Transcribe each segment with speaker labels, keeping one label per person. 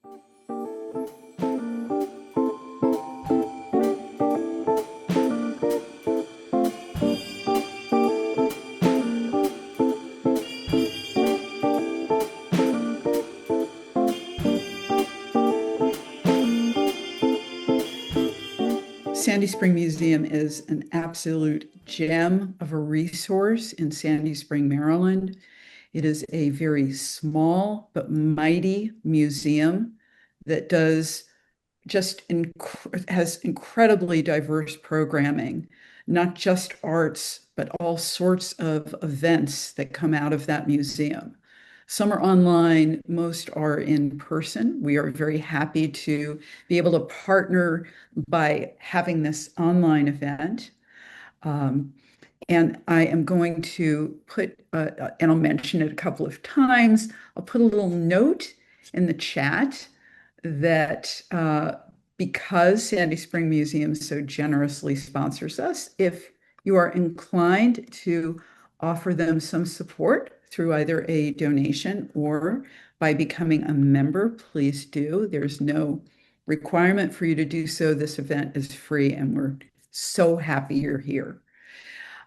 Speaker 1: Sandy Spring Museum is an absolute gem of a resource in Sandy Spring, Maryland. It is a very small but mighty museum that has incredibly diverse programming, not just arts, but all sorts of events that come out of that museum. Some are online, most are in person. We are very happy to be able to partner by having this online event. Um, and I am going to and I'll mention it a couple of times, I'll put a little note in the chat that because Sandy Spring Museum so generously sponsors us, if you are inclined to offer them some support through either a donation or by becoming a member, please do. There's no requirement for you to do so. This event is free, and we're so happy you're here.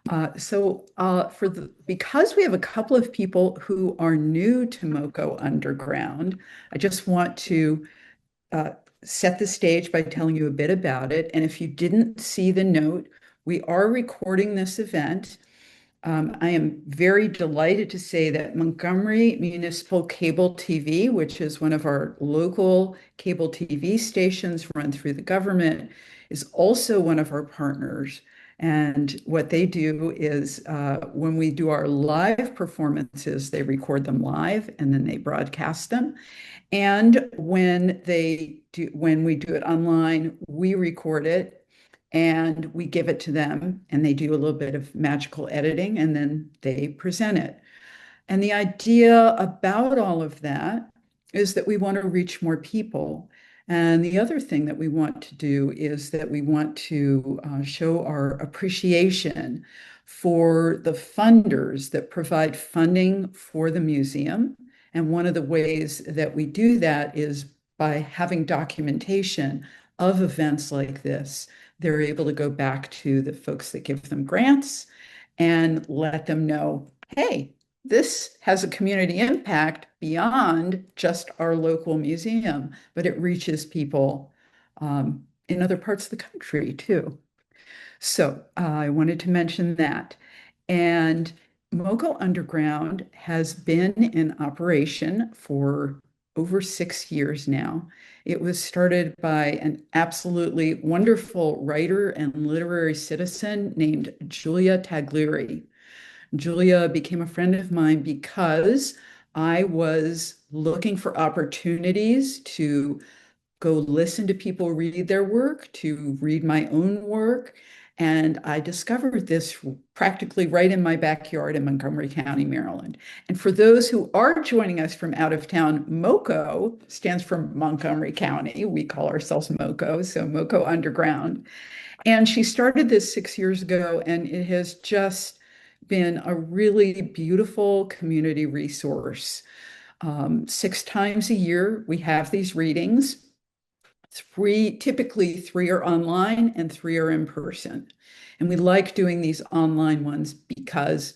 Speaker 1: Because we have a couple of people who are new to MoCo Underground, I just want to set the stage by telling you a bit about it. And if you didn't see the note, we are recording this event. I am very delighted to say that Montgomery Municipal Cable TV, which is one of our local cable TV stations run through the government, is also one of our partners. And what they do is when we do our live performances, they record them live and then they broadcast them. And when we do it online, we record it and we give it to them, and they do a little bit of magical editing and then they present it. And the idea about all of that is that we want to reach more people. And the other thing that we want to do is that we want to show our appreciation for the funders that provide funding for the museum. And one of the ways that we do that is by having documentation of events like this. They're able to go back to the folks that give them grants and let them know, hey, this has a community impact beyond just our local museum, but it reaches people in other parts of the country too. So I wanted to mention that. And MoCo Underground has been in operation for over 6 years now. It was started by an absolutely wonderful writer and literary citizen named Julia Taglieri. Julia became a friend of mine because I was looking for opportunities to go listen to people read their work, to read my own work. And I discovered this practically right in my backyard in Montgomery County, Maryland. And for those who are joining us from out of town, MoCo stands for Montgomery County. We call ourselves MoCo, so MoCo Underground. And she started this 6 years ago, and it has just been a really beautiful community resource. 6 times a year, we have these readings. Typically 3 are online and 3 are in person. And we like doing these online ones because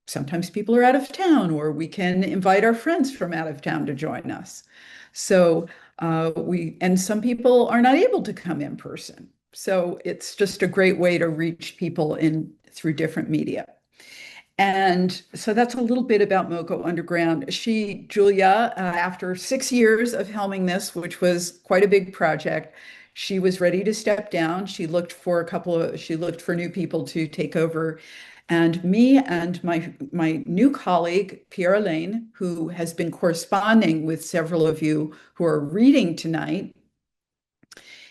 Speaker 1: sometimes people are out of town, or we can invite our friends from out of town to join us. So and some people are not able to come in person. So it's just a great way to reach people through different media. And so that's a little bit about MoCo Underground. Julia, after 6 years of helming this, which was quite a big project, she was ready to step down. She looked for new people to take over. And me and my new colleague, Pierre Lane, who has been corresponding with several of you who are reading tonight,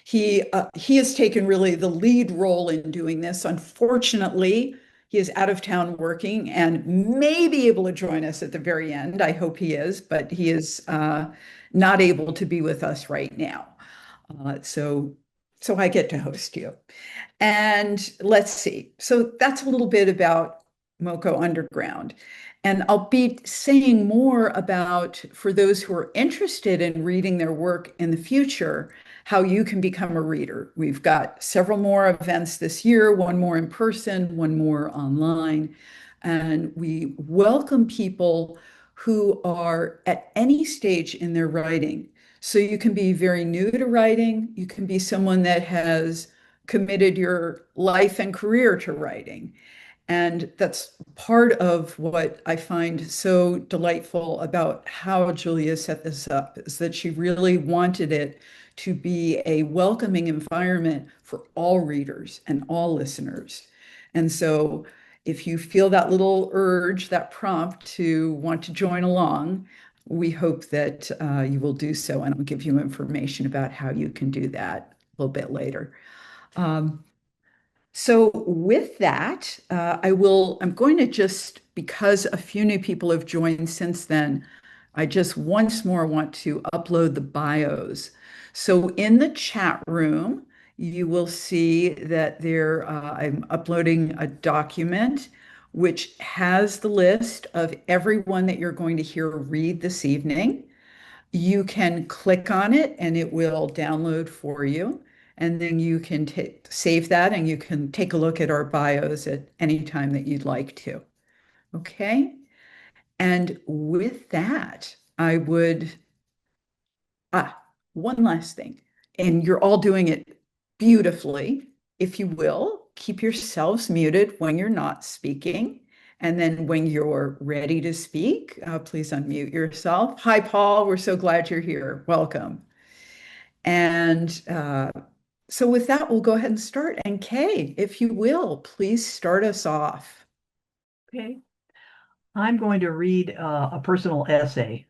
Speaker 1: he has taken really the lead role in doing this. Unfortunately, he is out of town working and may be able to join us at the very end. I hope he is, but he is not able to be with us right now. So I get to host you. And let's see. So that's a little bit about MoCo Underground. And I'll be saying more about, for those who are interested in reading their work in the future, how you can become a reader. We've got several more events this year, one more in person, one more online. And we welcome people who are at any stage in their writing. So you can be very new to writing, you can be someone that has committed your life and career to writing. And that's part of what I find so delightful about how Julia set this up, is that she really wanted it to be a welcoming environment for all readers and all listeners. And so if you feel that little urge, that prompt to want to join along, we hope that you will do so. And I'll give you information about how you can do that a little bit later. Um, so with that, I'm going to just, because a few new people have joined since then, I just once more want to upload the bios. So in the chat room, you will see that I'm uploading a document which has the list of everyone that you're going to hear read this evening. You can click on it and it will download for you. And then you can save that and you can take a look at our bios at any time that you'd like to. Okay. And with that, I would, one last thing, and you're all doing it beautifully. If you will, keep yourselves muted when you're not speaking. And then when you're ready to speak, please unmute yourself. Hi, Paul. We're so glad you're here. Welcome. And so with that, we'll go ahead and start. And Kay, if you will, please start us off.
Speaker 2: Okay, I'm going to read a personal essay.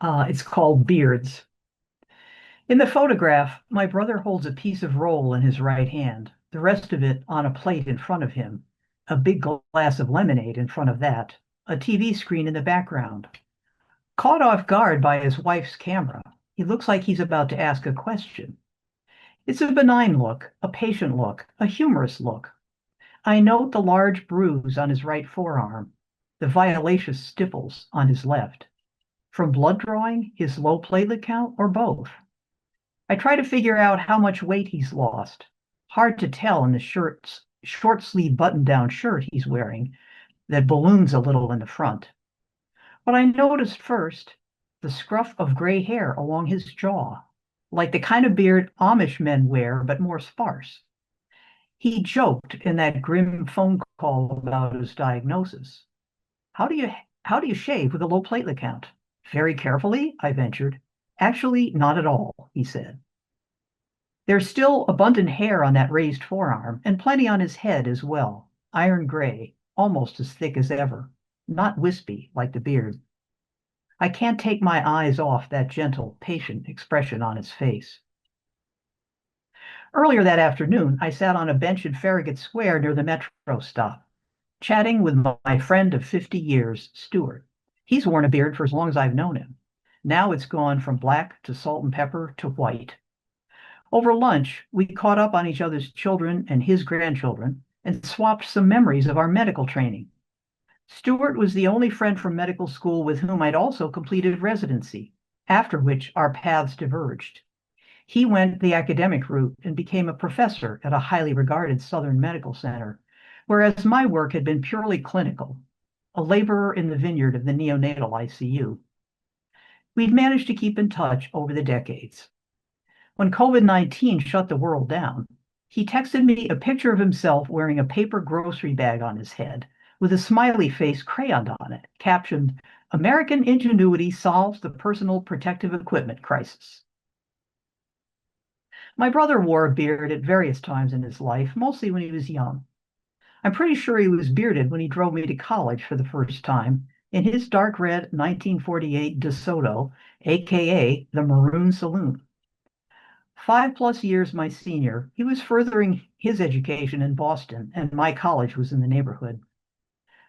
Speaker 2: It's called Beards. In the photograph, my brother holds a piece of roll in his right hand, the rest of it on a plate in front of him, a big glass of lemonade in front of that, a TV screen in the background. Caught off guard by his wife's camera, he looks like he's about to ask a question. It's a benign look, a patient look, a humorous look. I note the large bruise on his right forearm, the violaceous stipples on his left. From blood drawing, his low platelet count, or both? I try to figure out how much weight he's lost. Hard to tell in the short sleeve button down shirt he's wearing that balloons a little in the front. But I noticed first the scruff of gray hair along his jaw, like the kind of beard Amish men wear, but more sparse. He joked in that grim phone call about his diagnosis. How do you how do you shave with a low platelet count? Very carefully, I ventured. Actually, not at all, he said. There's still abundant hair on that raised forearm, and plenty on his head as well. Iron gray, almost as thick as ever. Not wispy like the beard. I can't take my eyes off that gentle, patient expression on his face. Earlier that afternoon, I sat on a bench in Farragut Square near the metro stop, chatting with my friend of 50 years, Stuart. He's worn a beard for as long as I've known him. Now it's gone from black to salt and pepper to white. Over lunch, we caught up on each other's children and his grandchildren and swapped some memories of our medical training. Stuart was the only friend from medical school with whom I'd also completed residency, after which our paths diverged. He went the academic route and became a professor at a highly regarded Southern medical center, whereas my work had been purely clinical, a laborer in the vineyard of the neonatal ICU. We'd managed to keep in touch over the decades. When COVID-19 shut the world down, he texted me a picture of himself wearing a paper grocery bag on his head with a smiley face crayoned on it, captioned, "American ingenuity solves the personal protective equipment crisis." My brother wore a beard at various times in his life, mostly when he was young. I'm pretty sure he was bearded when he drove me to college for the first time in his dark red 1948 DeSoto, aka the Maroon Saloon. 5+ years my senior, he was furthering his education in Boston, and my college was in the neighborhood.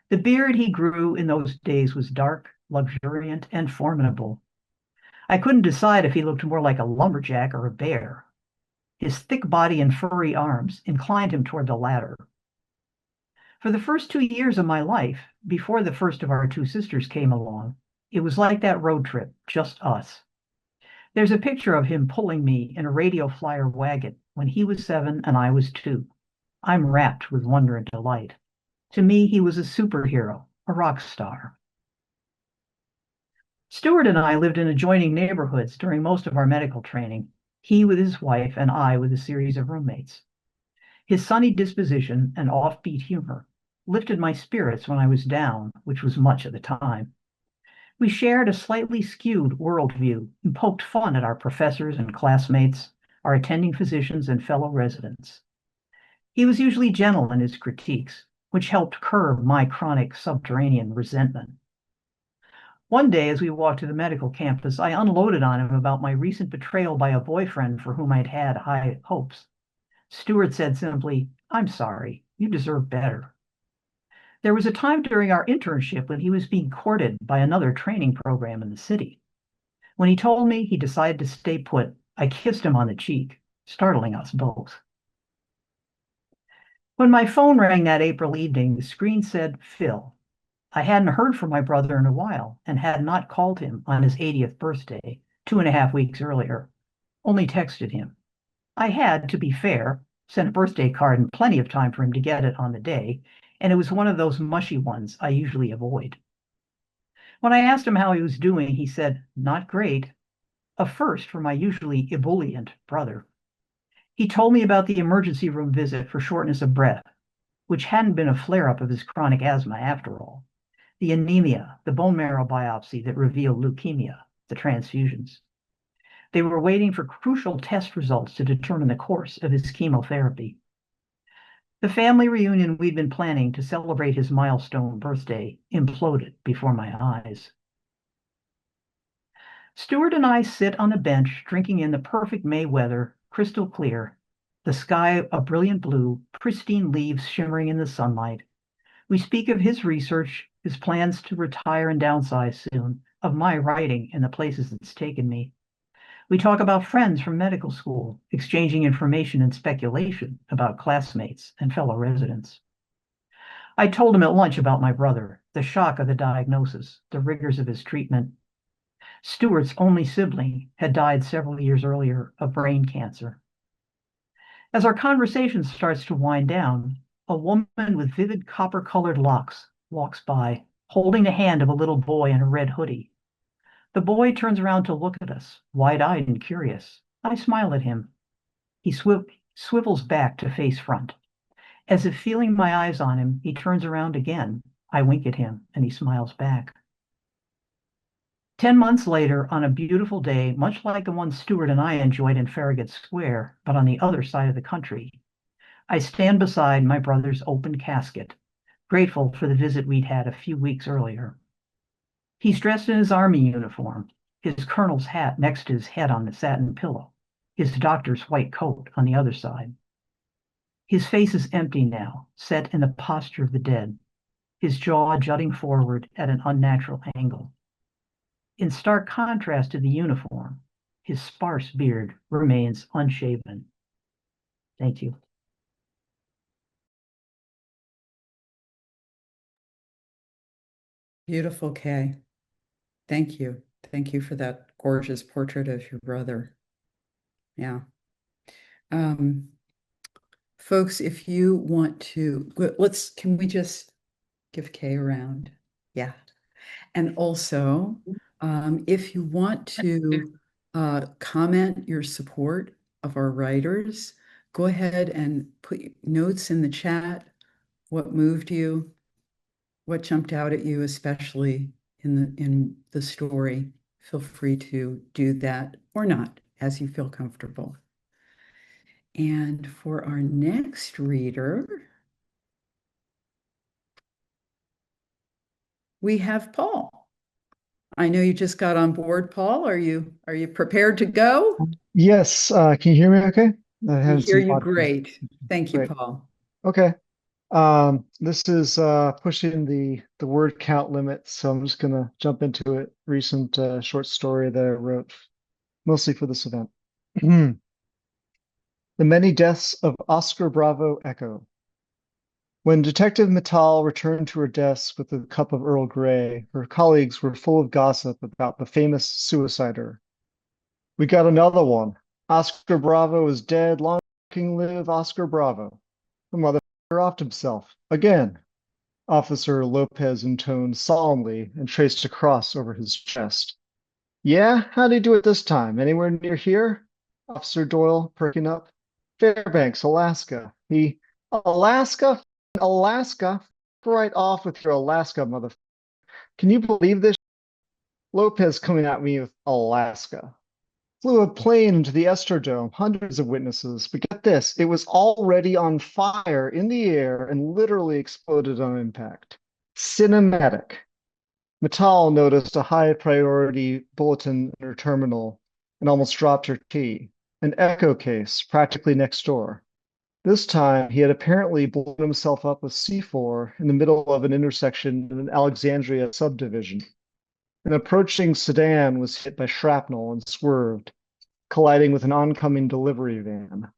Speaker 2: The beard he grew in those days was dark, luxuriant, and formidable. I couldn't decide if he looked more like a lumberjack or a bear. His thick body and furry arms inclined him toward the latter. For the first 2 years of my life, before the first of our two sisters came along, it was like that road trip, just us. There's a picture of him pulling me in a radio flyer wagon when he was 7 and I was 2. I'm rapt with wonder and delight. To me, he was a superhero, a rock star. Stuart and I lived in adjoining neighborhoods during most of our medical training, he with his wife and I with a series of roommates. His sunny disposition and offbeat humor lifted my spirits when I was down, which was much at the time. We shared a slightly skewed worldview and poked fun at our professors and classmates, our attending physicians and fellow residents. He was usually gentle in his critiques, which helped curb my chronic subterranean resentment. One day, as we walked to the medical campus, I unloaded on him about my recent betrayal by a boyfriend for whom I'd had high hopes. Stuart said simply, "I'm sorry, you deserve better." There was a time during our internship when he was being courted by another training program in the city. When he told me he decided to stay put, I kissed him on the cheek, startling us both. When my phone rang that April evening, the screen said, "Phil." I hadn't heard from my brother in a while and had not called him on his 80th birthday, 2.5 weeks earlier, only texted him. I had, to be fair, sent a birthday card in plenty of time for him to get it on the day, and it was one of those mushy ones I usually avoid. When I asked him how he was doing, he said, "Not great," a first for my usually ebullient brother. He told me about the emergency room visit for shortness of breath, which hadn't been a flare-up of his chronic asthma after all, the anemia, the bone marrow biopsy that revealed leukemia, the transfusions. They were waiting for crucial test results to determine the course of his chemotherapy. The family reunion we'd been planning to celebrate his milestone birthday imploded before my eyes. Stuart and I sit on a bench drinking in the perfect May weather, crystal clear, the sky a brilliant blue, pristine leaves shimmering in the sunlight. We speak of his research, his plans to retire and downsize soon, of my writing and the places it's taken me. We talk about friends from medical school, exchanging information and speculation about classmates and fellow residents. I told him at lunch about my brother, the shock of the diagnosis, the rigors of his treatment. Stuart's only sibling had died several years earlier of brain cancer. As our conversation starts to wind down, a woman with vivid copper-colored locks walks by, holding the hand of a little boy in a red hoodie. The boy turns around to look at us, wide-eyed and curious. I smile at him. He swivels back to face front. As if feeling my eyes on him, he turns around again. I wink at him, and he smiles back. 10 months later, on a beautiful day, much like the one Stuart and I enjoyed in Farragut Square, but on the other side of the country, I stand beside my brother's open casket, grateful for the visit we'd had a few weeks earlier. He's dressed in his army uniform, his colonel's hat next to his head on the satin pillow, his doctor's white coat on the other side. His face is empty now, set in the posture of the dead, his jaw jutting forward at an unnatural angle. In stark contrast to the uniform, his sparse beard remains unshaven. Thank you.
Speaker 1: Beautiful, Kay. Thank you. Thank you for that gorgeous portrait of your brother. Yeah. Folks, if you want to, can we just give Kay a round? Yeah. And also, if you want to comment your support of our writers, go ahead and put notes in the chat. What moved you? What jumped out at you, especially in the story? Feel free to do that or not, as you feel comfortable. And for our next reader, we have Paul. I know you just got on board, Paul. Are you prepared to go?
Speaker 3: Yes. Can you hear me okay? I
Speaker 1: We
Speaker 3: had
Speaker 1: hear
Speaker 3: some
Speaker 1: you
Speaker 3: audio.
Speaker 1: great. Thank you,
Speaker 3: Great.
Speaker 1: Paul.
Speaker 3: Okay. This is pushing the word count limit, so I'm just gonna jump into it. Recent short story that I wrote mostly for this event. The Many Deaths of Oscar Bravo Echo. When Detective Mittal returned to her desk with a cup of Earl Grey, her colleagues were full of gossip about the famous suicider. We got another one. Oscar Bravo is dead. Long live Oscar Bravo. The motherfucker offed himself. Again. Officer Lopez intoned solemnly and traced a cross over his chest. Yeah? How'd he do it this time? Anywhere near here? Officer Doyle, perking up. Fairbanks, Alaska. Alaska? Alaska? Right off with your Alaska, mother. Can you believe this? Lopez coming at me with Alaska. Flew a plane into the Esterdome, hundreds of witnesses. But get this, it was already on fire in the air and literally exploded on impact. Cinematic. Mittal noticed a high priority bulletin in her terminal and almost dropped her tea. An echo case practically next door. This time, he had apparently blown himself up with C4 in the middle of an intersection in an Alexandria subdivision. An approaching sedan was hit by shrapnel and swerved, colliding with an oncoming delivery van.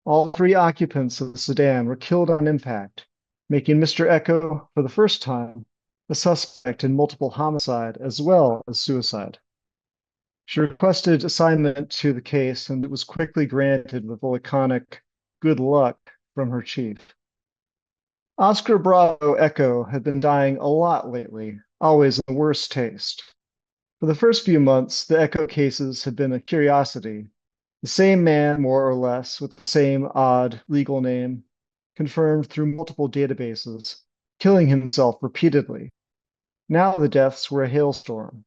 Speaker 3: All three occupants of the sedan were killed on impact, making Mr. Echo, for the first time, a suspect in multiple homicide as well as suicide. She requested assignment to the case, and it was quickly granted with a laconic good luck from her chief. Oscar Bravo Echo had been dying a lot lately, always in the worst taste. For the first few months, the Echo cases had been a curiosity. The same man, more or less, with the same odd legal name, confirmed through multiple databases, killing himself repeatedly. Now the deaths were a hailstorm.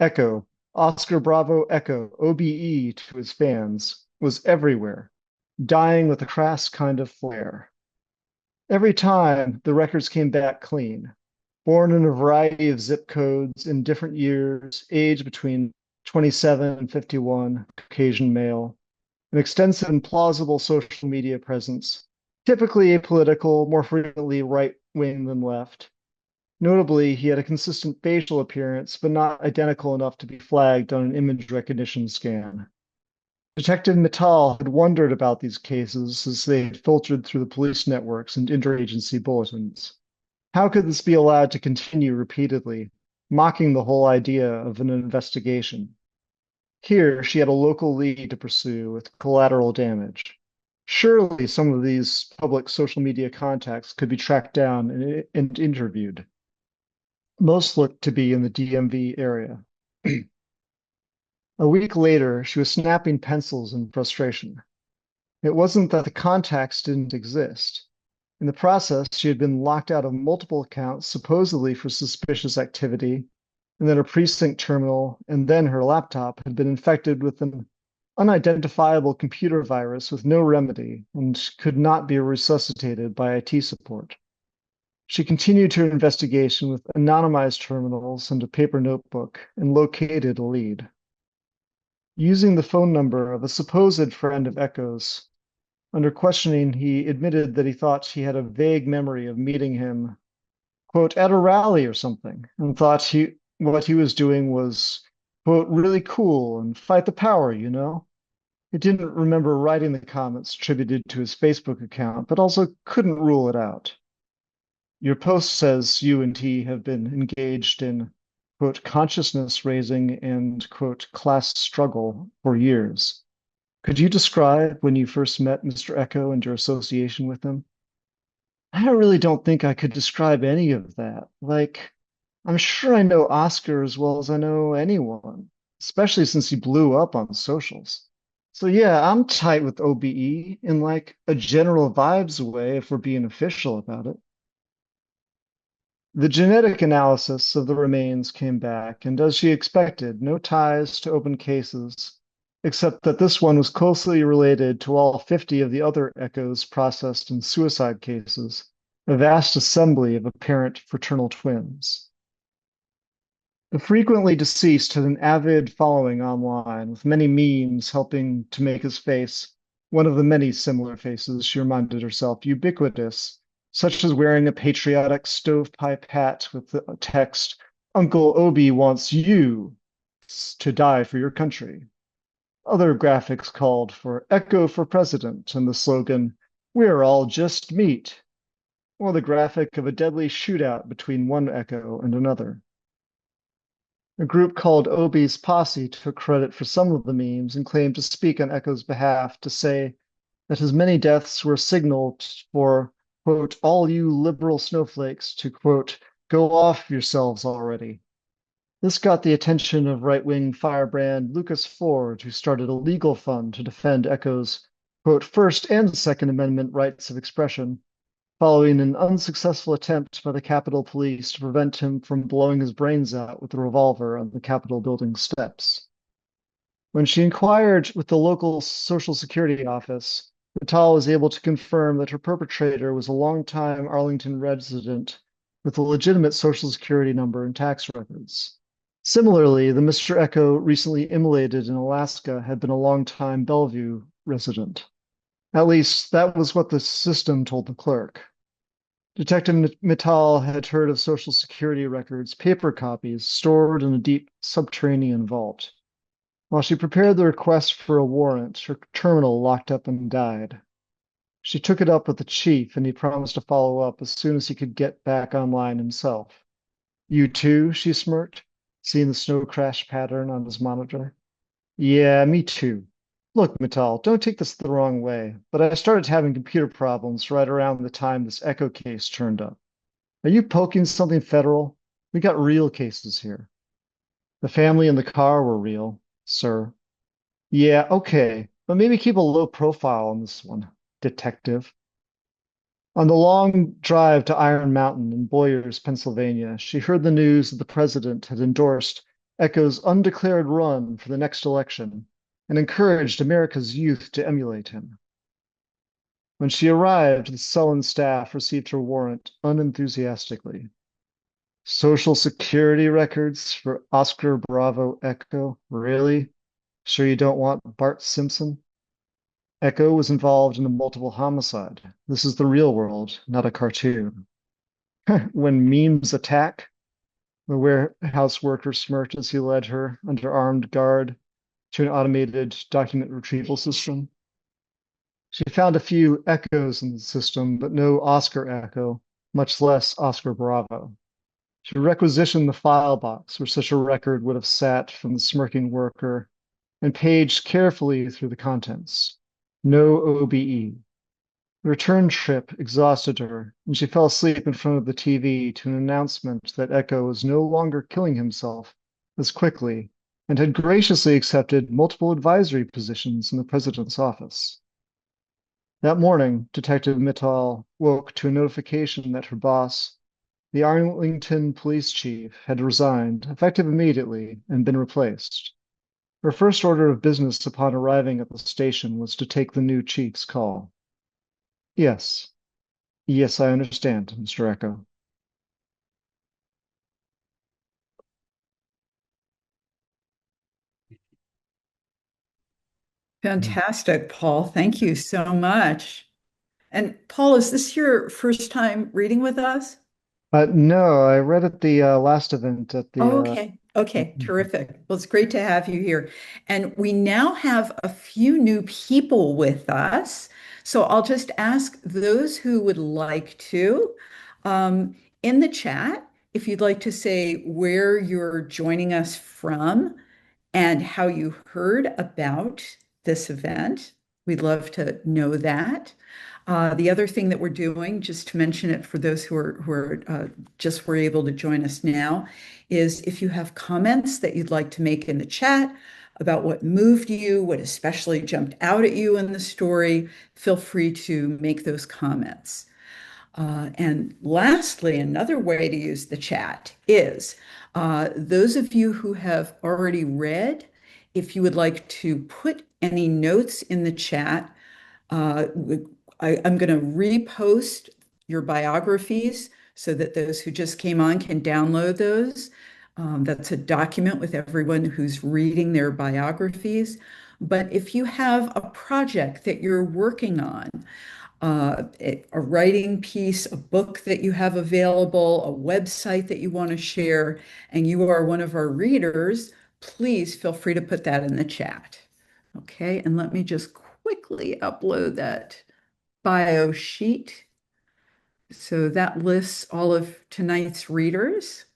Speaker 3: Echo, Oscar Bravo Echo, OBE to his fans, was everywhere, dying with a crass kind of flair. Every time, the records came back clean. Born in a variety of zip codes in different years, age between 27 and 51, Caucasian male, an extensive and plausible social media presence, typically apolitical, more frequently right-wing than left. Notably, he had a consistent facial appearance, but not identical enough to be flagged on an image recognition scan. Detective Mittal had wondered about these cases as they had filtered through the police networks and interagency bulletins. How could this be allowed to continue repeatedly, mocking the whole idea of an investigation? Here, she had a local lead to pursue with collateral damage. Surely some of these public social media contacts could be tracked down and interviewed. Most looked to be in the DMV area. A week later, she was snapping pencils in frustration. It wasn't that the contacts didn't exist. In the process, she had been locked out of multiple accounts, supposedly for suspicious activity, and then her precinct terminal and then her laptop had been infected with an unidentifiable computer virus with no remedy and could not be resuscitated by IT support. She continued her investigation with anonymized terminals and a paper notebook and located a lead. Using the phone number of a supposed friend of Echo's, under questioning, he admitted that he thought he had a vague memory of meeting him, quote, at a rally or something, and thought what he was doing was, quote, really cool and fight the power, you know? He didn't remember writing the comments attributed to his Facebook account, but also couldn't rule it out. Your post says you and he have been engaged in, quote, consciousness raising and, quote, class struggle for years. Could you describe when you first met Mr. Echo and your association with him? I really don't think I could describe any of that. Like, I'm sure I know Oscar as well as I know anyone, especially since he blew up on socials. So yeah, I'm tight with OBE in like a general vibes way if we're being official about it. The genetic analysis of the remains came back, and as she expected, no ties to open cases, except that this one was closely related to all 50 of the other echoes processed in suicide cases, a vast assembly of apparent fraternal twins. The frequently deceased had an avid following online, with many memes helping to make his face, one of the many similar faces she reminded herself, ubiquitous, such as wearing a patriotic stovepipe hat with the text, Uncle Obi wants you to die for your country. Other graphics called for Echo for President and the slogan, We're all just meat. or the graphic of a deadly shootout between one echo and another. A group called Obi's Posse took credit for some of the memes and claimed to speak on Echo's behalf to say that his many deaths were a signal for, quote, all you liberal snowflakes to, quote, go off yourselves already. This got the attention of right-wing firebrand Lucas Ford, who started a legal fund to defend Echo's, quote, First and Second Amendment rights of expression, following an unsuccessful attempt by the Capitol Police to prevent him from blowing his brains out with a revolver on the Capitol building steps. When she inquired with the local Social Security office, Natal was able to confirm that her perpetrator was a longtime Arlington resident with a legitimate Social Security number and tax records. Similarly, the Mr. Echo recently immolated in Alaska had been a longtime Bellevue resident. At least that was what the system told the clerk. Detective Mittal had heard of Social Security records, paper copies, stored in a deep subterranean vault. While she prepared the request for a warrant, her terminal locked up and died. She took it up with the chief, and he promised to follow up as soon as he could get back online himself. You too, she smirked, seeing the snow crash pattern on his monitor. Yeah, me too. Look, Mittal, don't take this the wrong way, but I started having computer problems right around the time this Echo case turned up. Are you poking something federal? We got real cases here. The family and the car were real, sir. Yeah, okay, but maybe keep a low profile on this one, detective. On the long drive to Iron Mountain in Boyers, Pennsylvania, she heard the news that the president had endorsed Echo's undeclared run for the next election and encouraged America's youth to emulate him. When she arrived, the sullen staff received her warrant unenthusiastically. Social Security records for Oscar Bravo Echo? Really? Sure you don't want Bart Simpson? Echo was involved in a multiple homicide. This is the real world, not a cartoon. When memes attack, the warehouse worker smirked as he led her under armed guard to an automated document retrieval system. She found a few echoes in the system, but no Oscar Echo, much less Oscar Bravo. She requisitioned the file box where such a record would have sat from the smirking worker and paged carefully through the contents. No OBE. The return trip exhausted her, and she fell asleep in front of the TV to an announcement that Echo was no longer killing himself as quickly and had graciously accepted multiple advisory positions in the president's office. That morning, Detective Mittal woke to a notification that her boss, the Arlington police chief, had resigned, effective immediately, and been replaced. Her first order of business upon arriving at the station was to take the new chief's call. Yes, yes, I understand, Mr. Echo.
Speaker 1: Fantastic, Paul. Thank you so much. And Paul, is this your first time reading with us?
Speaker 3: No, I read at the last event at the.
Speaker 1: Oh, okay. Okay, terrific. Well, it's great to have you here. And we now have a few new people with us. So I'll just ask those who would like to, in the chat, if you'd like to say where you're joining us from and how you heard about this event. We'd love to know that. The other thing that we're doing, just to mention it for those who are just were able to join us now, is if you have comments that you'd like to make in the chat about what moved you, what especially jumped out at you in the story, feel free to make those comments. And lastly, another way to use the chat is those of you who have already read, if you would like to put any notes in the chat, I'm going to repost your biographies so that those who just came on can download those. That's a document with everyone who's reading their biographies. But if you have a project that you're working on, a writing piece, a book that you have available, a website that you want to share, and you are one of our readers, please feel free to put that in the chat. Okay, and let me just quickly upload that bio sheet. So that lists all of tonight's readers,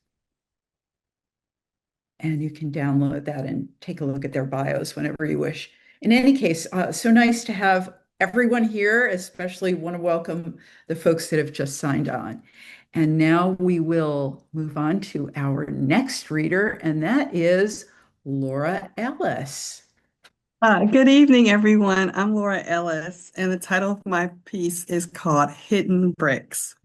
Speaker 1: and you can download that and take a look at their bios whenever you wish. In any case, so nice to have everyone here, especially want to welcome the folks that have just signed on. And now we will move on to our next reader, and that is Laura Ellis.
Speaker 4: Good evening, everyone. I'm Laura Ellis, and the title of my piece is called Hidden Bricks.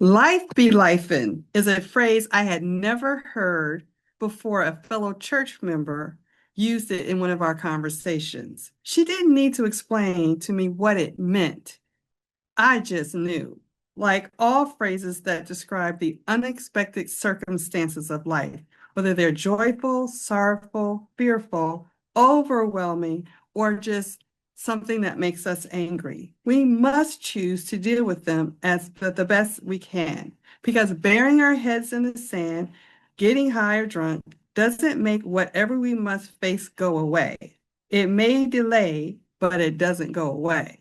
Speaker 4: Life be lifin' is a phrase I had never heard before a fellow church member used it in one of our conversations. She didn't need to explain to me what it meant. I just knew. Like all phrases that describe the unexpected circumstances of life, whether they're joyful, sorrowful, fearful, overwhelming, or just something that makes us angry. We must choose to deal with them as the best we can, because burying our heads in the sand, getting high or drunk, doesn't make whatever we must face go away. It may delay, but it doesn't go away.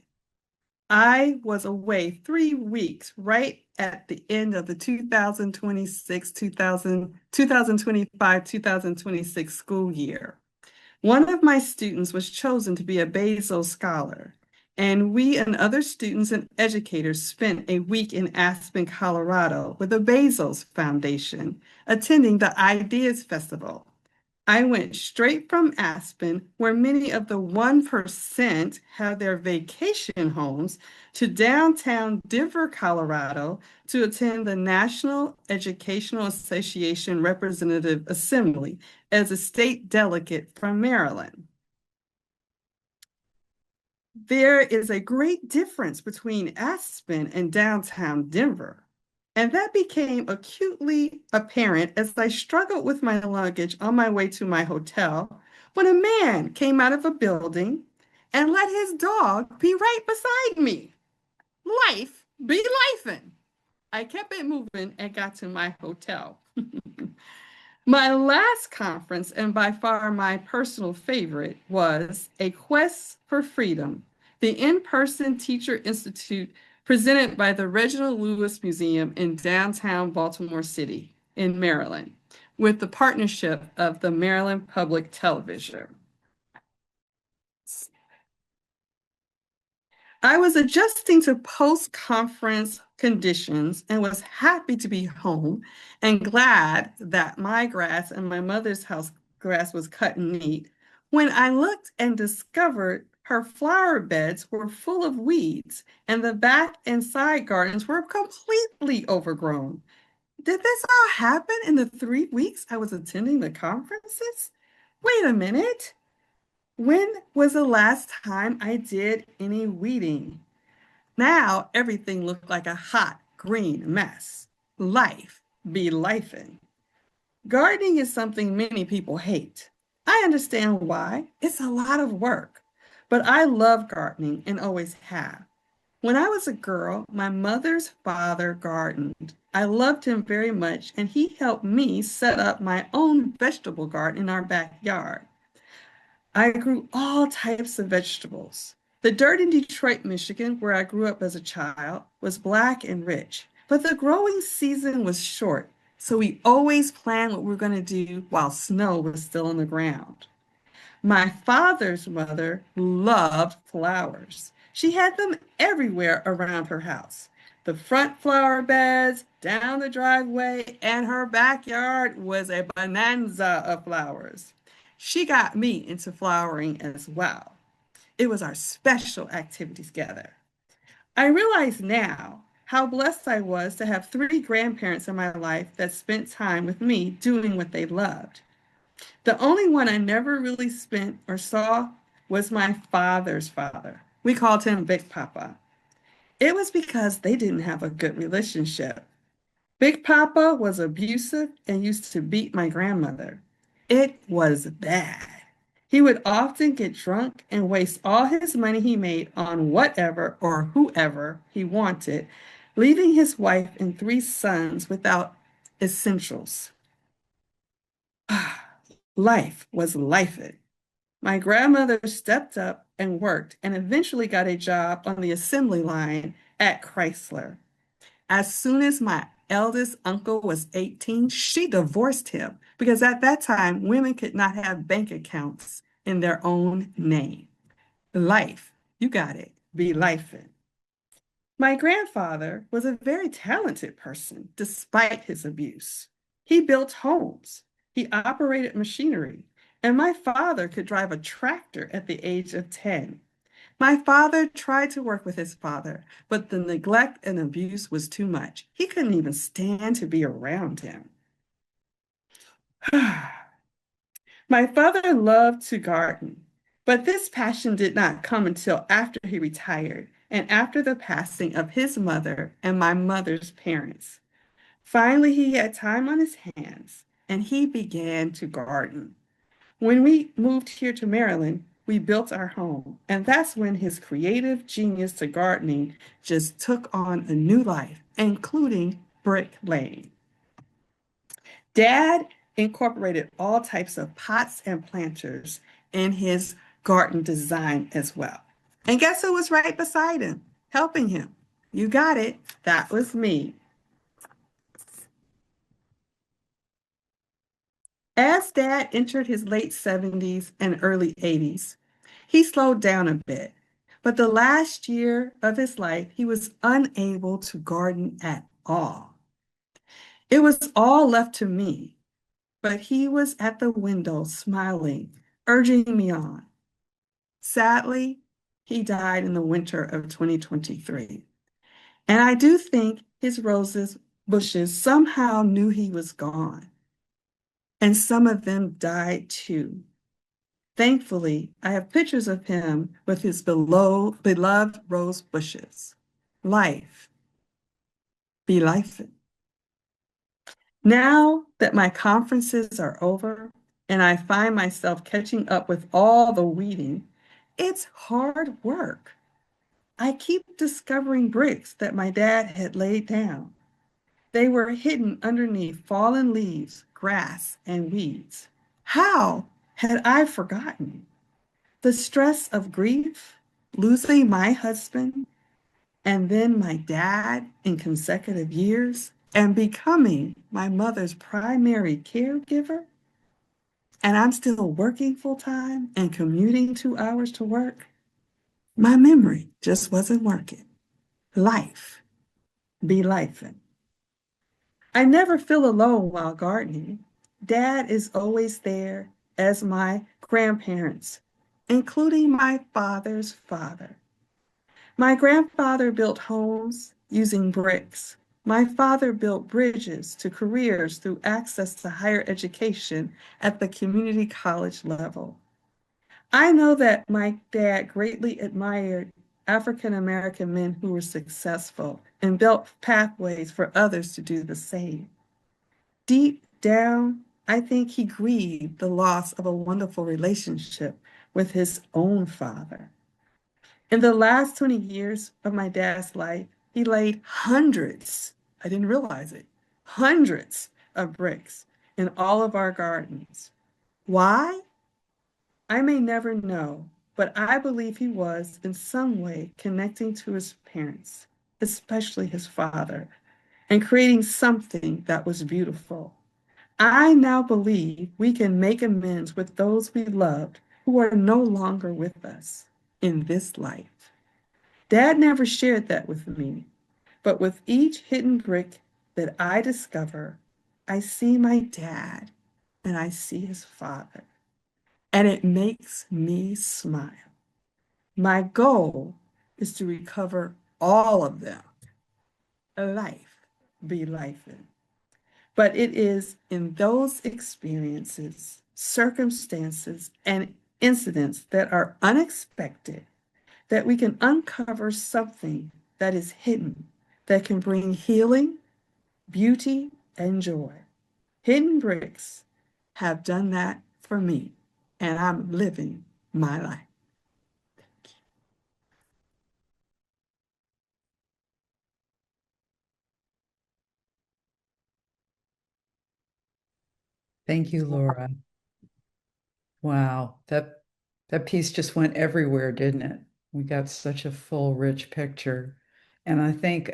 Speaker 4: I was away 3 weeks right at the end of the 2025-2026 school year. One of my students was chosen to be a Bezos Scholar, and we and other students and educators spent a week in Aspen, Colorado with the Bezos Foundation, attending the Ideas Festival. I went straight from Aspen, where many of the 1% have their vacation homes, to downtown Denver, Colorado, to attend the National Educational Association Representative Assembly as a state delegate from Maryland. There is a great difference between Aspen and downtown Denver. And that became acutely apparent as I struggled with my luggage on my way to my hotel when a man came out of a building and let his dog be right beside me. Life be lifing. I kept it moving and got to my hotel. My last conference, and by far my personal favorite, was A Quest for Freedom, the in-person Teacher Institute presented by the Reginald Lewis Museum in downtown Baltimore City in Maryland, with the partnership of the Maryland Public Television. I was adjusting to post-conference conditions and was happy to be home and glad that my grass and my mother's house grass was cut and neat when I looked and discovered her flower beds were full of weeds and the back and side gardens were completely overgrown. Did this all happen in the 3 weeks I was attending the conferences? Wait a minute. When was the last time I did any weeding? Now everything looked like a hot green mess. Life be lifing. Gardening is something many people hate. I understand why. It's a lot of work, but I love gardening and always have. When I was a girl, my mother's father gardened. I loved him very much, and he helped me set up my own vegetable garden in our backyard. I grew all types of vegetables. The dirt in Detroit, Michigan, where I grew up as a child, was black and rich, but the growing season was short, so we always planned what we were going to do while snow was still on the ground. My father's mother loved flowers. She had them everywhere around her house. The front flower beds, down the driveway, and her backyard was a bonanza of flowers. She got me into flowering as well. It was our special activity together. I realize now how blessed I was to have 3 grandparents in my life that spent time with me doing what they loved. The only one I never really spent or saw was my father's father. We called him Big Papa. It was because they didn't have a good relationship. Big Papa was abusive and used to beat my grandmother. It was bad. He would often get drunk and waste all his money he made on whatever or whoever he wanted, leaving his wife and 3 sons without essentials. Life was lifing. My grandmother stepped up and worked and eventually got a job on the assembly line at Chrysler. As soon as my eldest uncle was 18, she divorced him because at that time, women could not have bank accounts in their own name. Life, you got it, be lifing. My grandfather was a very talented person despite his abuse. He built homes, he operated machinery, and my father could drive a tractor at the age of 10. My father tried to work with his father, but the neglect and abuse was too much. He couldn't even stand to be around him. My father loved to garden, but this passion did not come until after he retired and after the passing of his mother and my mother's parents. Finally, he had time on his hands and he began to garden. When we moved here to Maryland, we built our home, and that's when his creative genius to gardening just took on a new life, including bricklaying. Dad incorporated all types of pots and planters in his garden design as well. And guess who was right beside him, helping him? You got it, that was me. As Dad entered his late 70s and early 80s, he slowed down a bit. But the last year of his life, he was unable to garden at all. It was all left to me, but he was at the window smiling, urging me on. Sadly, he died in the winter of 2023. And I do think his roses bushes somehow knew he was gone, and some of them died too. Thankfully, I have pictures of him with his beloved rose bushes. Life, be life. Now that my conferences are over and I find myself catching up with all the weeding, it's hard work. I keep discovering bricks that my dad had laid down. They were hidden underneath fallen leaves, grass, and weeds. How had I forgotten? The stress of grief, losing my husband, and then my dad in consecutive years, and becoming my mother's primary caregiver, and I'm still working full time and commuting 2 hours to work. My memory just wasn't working. Life be lifing. I never feel alone while gardening. Dad is always there, as my grandparents, including my father's father. My grandfather built homes using bricks. My father built bridges to careers through access to higher education at the community college level. I know that my dad greatly admired African American men who were successful and built pathways for others to do the same. Deep down, I think he grieved the loss of a wonderful relationship with his own father. In the last 20 years of my dad's life, he laid hundreds, I didn't realize it, hundreds of bricks in all of our gardens. Why? I may never know, but I believe he was in some way connecting to his parents, especially his father, and creating something that was beautiful. I now believe we can make amends with those we loved who are no longer with us in this life. Dad never shared that with me, but with each hidden brick that I discover, I see my dad and I see his father, and it makes me smile. My goal is to recover all of them. Life be life. But it is in those experiences, circumstances, and incidents that are unexpected that we can uncover something that is hidden that can bring healing, beauty, and joy. Hidden bricks have done that for me, and I'm living my life.
Speaker 1: Thank you, Laura. Wow, that piece just went everywhere, didn't it? We got such a full, rich picture. And I think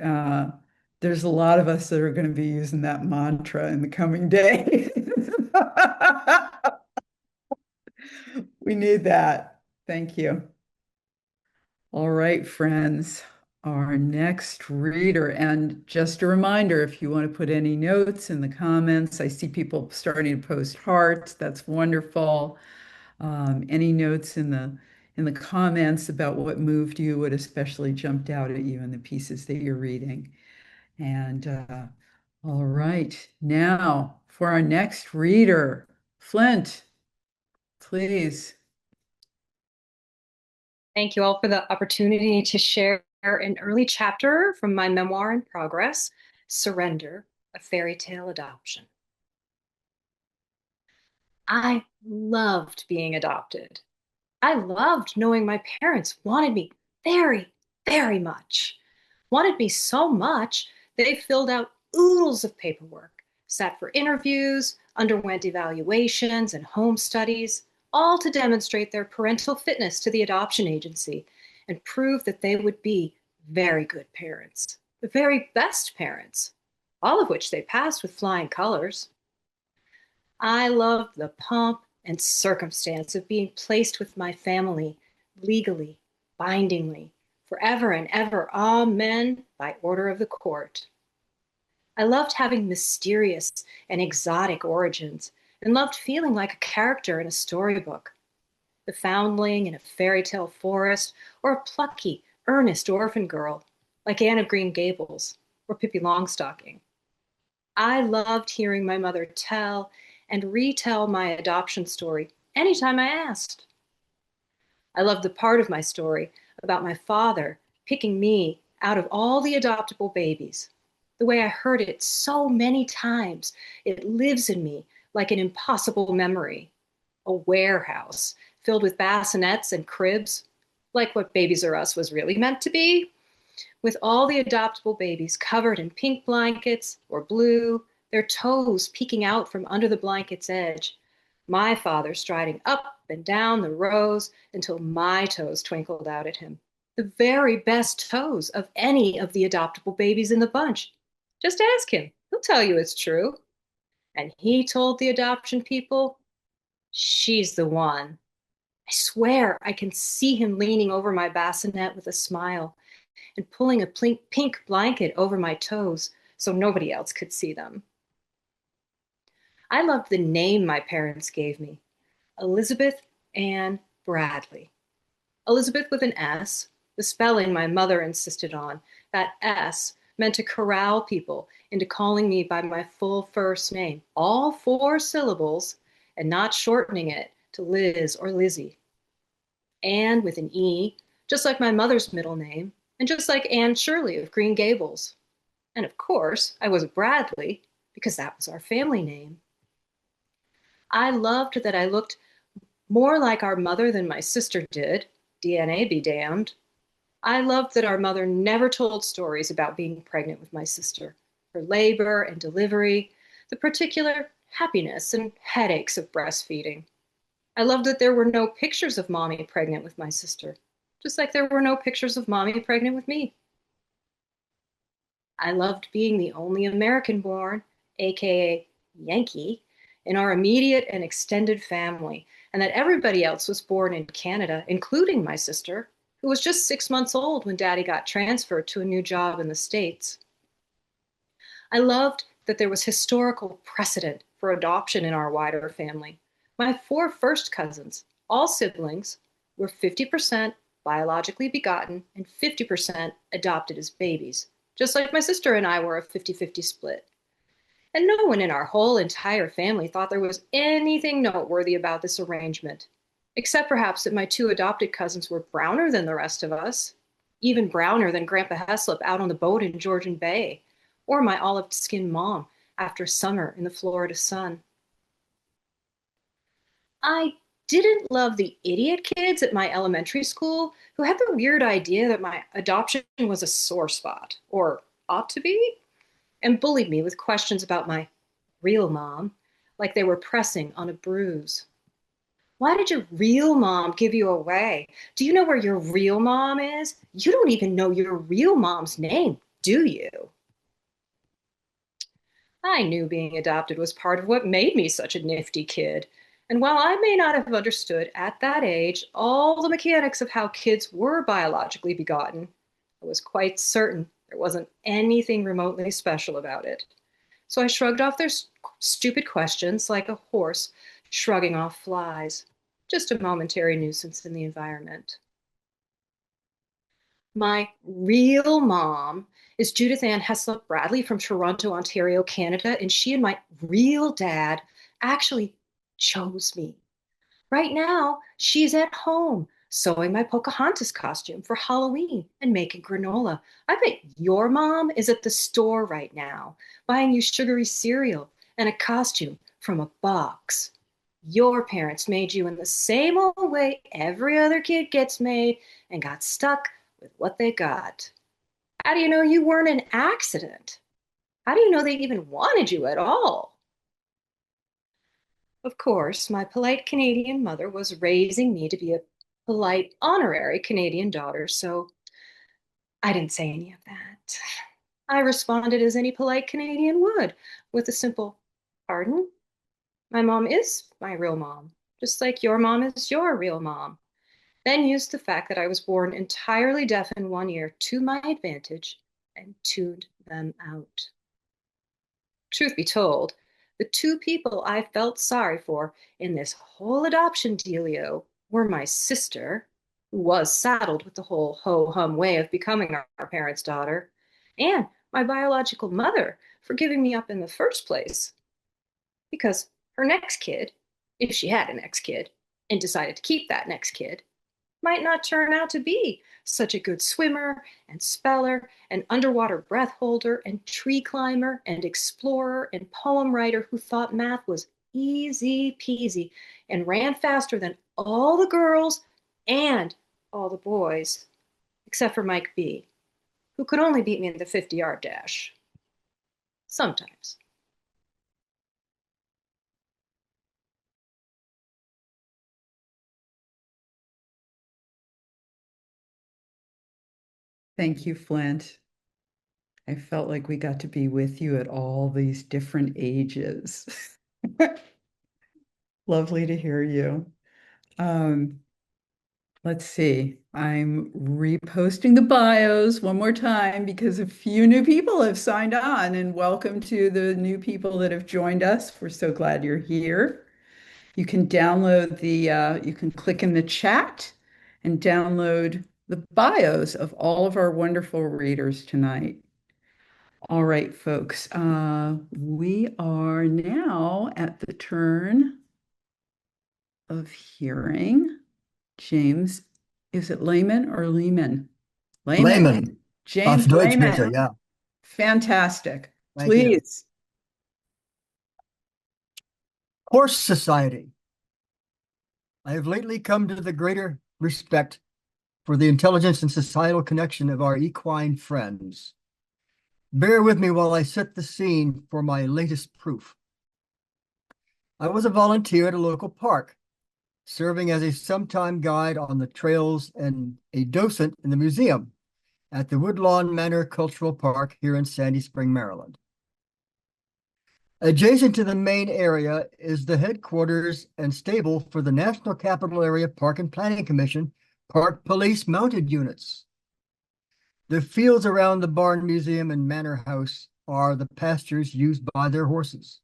Speaker 1: There's a lot of us that are going to be using that mantra in the coming days. We need that. Thank you. All right, friends, our next reader. And just a reminder, if you want to put any notes in the comments, I see people starting to post hearts. That's wonderful. Any notes in the comments about what moved you, what especially jumped out at you in the pieces that you're reading. And all right, now for our next reader, Flint, please.
Speaker 5: Thank you all for the opportunity to share an early chapter from my memoir in progress, Surrender, a Fairy Tale Adoption. I loved being adopted. I loved knowing my parents wanted me very, very much. Wanted me so much, they filled out oodles of paperwork, sat for interviews, underwent evaluations and home studies, all to demonstrate their parental fitness to the adoption agency and prove that they would be very good parents, the very best parents, all of which they passed with flying colors. I loved the pomp and circumstance of being placed with my family legally, bindingly, forever and ever, amen, by order of the court. I loved having mysterious and exotic origins and loved feeling like a character in a storybook, the foundling in a fairy tale forest, or a plucky, earnest orphan girl like Anne of Green Gables or Pippi Longstocking. I loved hearing my mother tell and retell my adoption story anytime I asked. I loved the part of my story about my father picking me out of all the adoptable babies. The way I heard it so many times, it lives in me like an impossible memory. A warehouse filled with bassinets and cribs, like what Babies R Us was really meant to be, with all the adoptable babies covered in pink blankets or blue, their toes peeking out from under the blanket's edge. My father striding up and down the rows until my toes twinkled out at him. The very best toes of any of the adoptable babies in the bunch. Just ask him. He'll tell you it's true. And he told the adoption people, she's the one. I swear I can see him leaning over my bassinet with a smile and pulling a pink blanket over my toes so nobody else could see them. I loved the name my parents gave me, Elizabeth Ann Bradley. Elizabeth with an S, the spelling my mother insisted on. That S meant to corral people into calling me by my full first name, all 4 syllables, and not shortening it to Liz or Lizzie. Ann with an E, just like my mother's middle name, and just like Anne Shirley of Green Gables. And of course, I was Bradley because that was our family name. I loved that I looked more like our mother than my sister did, DNA be damned. I loved that our mother never told stories about being pregnant with my sister, her labor and delivery, the particular happiness and headaches of breastfeeding. I loved that there were no pictures of mommy pregnant with my sister, just like there were no pictures of mommy pregnant with me. I loved being the only American-born, aka Yankee, in our immediate and extended family, and that everybody else was born in Canada, including my sister, who was just 6 months old when Daddy got transferred to a new job in the States. I loved that there was historical precedent for adoption in our wider family. My 4 first cousins, all siblings, were 50% biologically begotten and 50% adopted as babies, just like my sister and I were a 50-50 split. And no one in our whole entire family thought there was anything noteworthy about this arrangement, except perhaps that my 2 adopted cousins were browner than the rest of us, even browner than Grandpa Heslop out on the boat in Georgian Bay, or my olive-skinned mom after summer in the Florida sun. I didn't love the idiot kids at my elementary school who had the weird idea that my adoption was a sore spot, or ought to be, and bullied me with questions about my real mom, like they were pressing on a bruise. Why did your real mom give you away? Do you know where your real mom is? You don't even know your real mom's name, do you? I knew being adopted was part of what made me such a nifty kid. And while I may not have understood at that age all the mechanics of how kids were biologically begotten, I was quite certain there wasn't anything remotely special about it. So I shrugged off their stupid questions like a horse shrugging off flies, just a momentary nuisance in the environment. My real mom is Judith Ann Heslop Bradley from Toronto, Ontario, Canada, and she and my real dad actually chose me. Right now, she's at home sewing my Pocahontas costume for Halloween and making granola. I bet your mom is at the store right now buying you sugary cereal and a costume from a box. Your parents made you in the same old way every other kid gets made and got stuck with what they got. How do you know you weren't an accident? How do you know they even wanted you at all? Of course, my polite Canadian mother was raising me to be a polite honorary Canadian daughter, so I didn't say any of that. I responded as any polite Canadian would, with a simple, "Pardon? My mom is my real mom, just like your mom is your real mom." Then used the fact that I was born entirely deaf in one ear to my advantage and tuned them out. Truth be told, the two people I felt sorry for in this whole adoption dealio were my sister, who was saddled with the whole ho-hum way of becoming our parents' daughter, and my biological mother for giving me up in the first place. Because her next kid, if she had a next kid, and decided to keep that next kid, might not turn out to be such a good swimmer and speller and underwater breath holder and tree climber and explorer and poem writer who thought math was easy peasy and ran faster than all the girls and all the boys, except for Mike B, who could only beat me in the 50-yard dash. Sometimes.
Speaker 1: Thank you, Flint. I felt like we got to be with you at all these different ages. Lovely to hear you. Let's see. I'm reposting the bios one more time because a few new people have signed on, and welcome to the new people that have joined us. We're so glad you're here. You can download you can click in the chat and download the bios of all of our wonderful readers tonight. All right, folks, we are now at the turn of hearing James. Is it Lehman or Lehman?
Speaker 6: Lehman.
Speaker 1: James
Speaker 6: Auf Deutsch
Speaker 1: Lehman.
Speaker 6: bitte, ja.
Speaker 1: Fantastic.
Speaker 6: Thank you.
Speaker 1: Please.
Speaker 6: Horse Society. I have lately come to the greater respect for the intelligence and societal connection of our equine friends. Bear with me while I set the scene for my latest proof. I was a volunteer at a local park, serving as a sometime guide on the trails and a docent in the museum at the Woodlawn Manor Cultural Park here in Sandy Spring, Maryland. Adjacent to the main area is the headquarters and stable for the National Capital Area Park and Planning Commission Park Police Mounted Units. The fields around the Barn Museum and Manor House are the pastures used by their horses.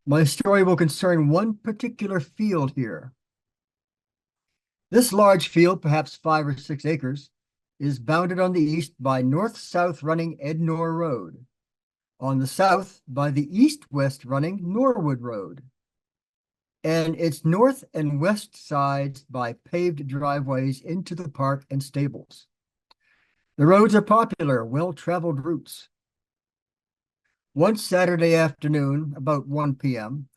Speaker 6: My story will concern one particular field here. This large field, perhaps 5 or 6 acres, is bounded on the east by north-south running Ednor Road, on the south by the east-west running Norwood Road, and its north and west sides by paved driveways into the park and stables. The roads are popular, well-traveled routes. One Saturday afternoon, about 1 p.m.,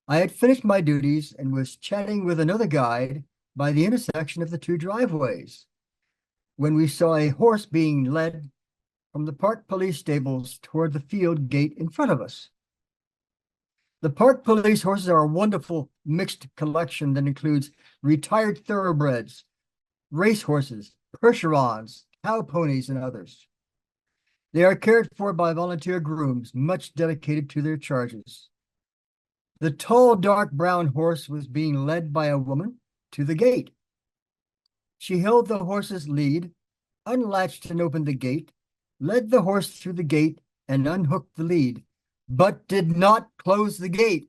Speaker 6: I had finished my duties and was chatting with another guide by the intersection of the two driveways when we saw a horse being led from the park police stables toward the field gate in front of us. The park police horses are a wonderful mixed collection that includes retired thoroughbreds, race horses, Percherons, cow ponies, and others. They are cared for by volunteer grooms, much dedicated to their charges. The tall, dark brown horse was being led by a woman to the gate. She held the horse's lead, unlatched and opened the gate, led the horse through the gate and unhooked the lead, but did not close the gate.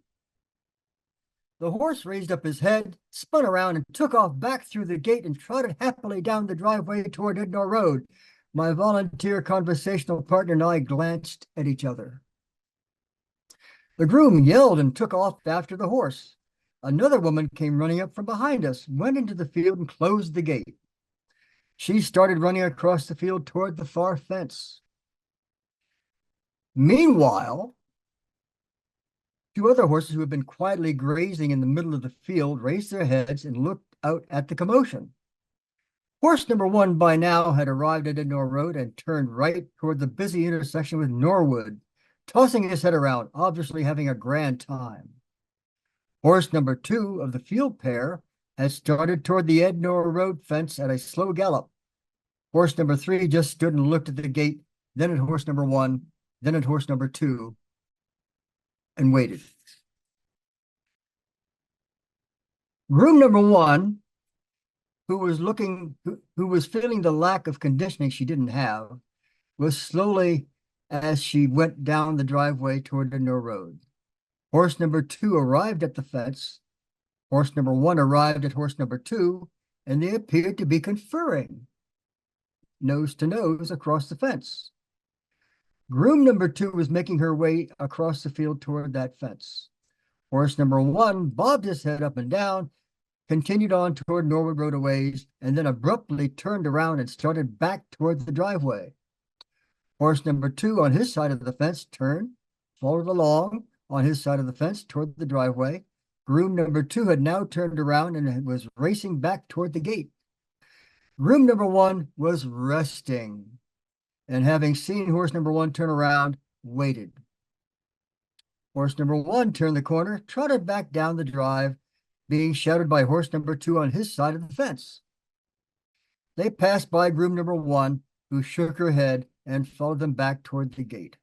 Speaker 6: The horse raised up his head, spun around, and took off back through the gate and trotted happily down the driveway toward Ednor Road. My volunteer conversational partner and I glanced at each other. The groom yelled and took off after the horse. Another woman came running up from behind us, went into the field, and closed the gate. She started running across the field toward the far fence. Meanwhile, two other horses who had been quietly grazing in the middle of the field raised their heads and looked out at the commotion. Horse number 1 by now had arrived at Ednor Road and turned right toward the busy intersection with Norwood, tossing his head around, obviously having a grand time. Horse number 2 of the field pair had started toward the Ednor Road fence at a slow gallop. Horse number 3 just stood and looked at the gate, then at horse number 1, then at horse number 2, and waited. Groom number 1, who was feeling the lack of conditioning she didn't have, was slowly as she went down the driveway toward Ednor Road. Horse number 2 arrived at the fence. Horse number 1 arrived at horse number 2, and they appeared to be conferring, nose to nose, across the fence. Groom number 2 was making her way across the field toward that fence. Horse number 1 bobbed his head up and down, continued on toward Norwood Road a ways, and then abruptly turned around and started back toward the driveway. Horse number 2 on his side of the fence turned, followed along on his side of the fence toward the driveway. Groom number 2 had now turned around and was racing back toward the gate. Groom number 1 was resting, and having seen horse number 1 turn around, waited. Horse number 1 turned the corner, trotted back down the drive, being shouted by horse number 2 on his side of the fence. They passed by groom number 1, who shook her head and followed them back toward the gate.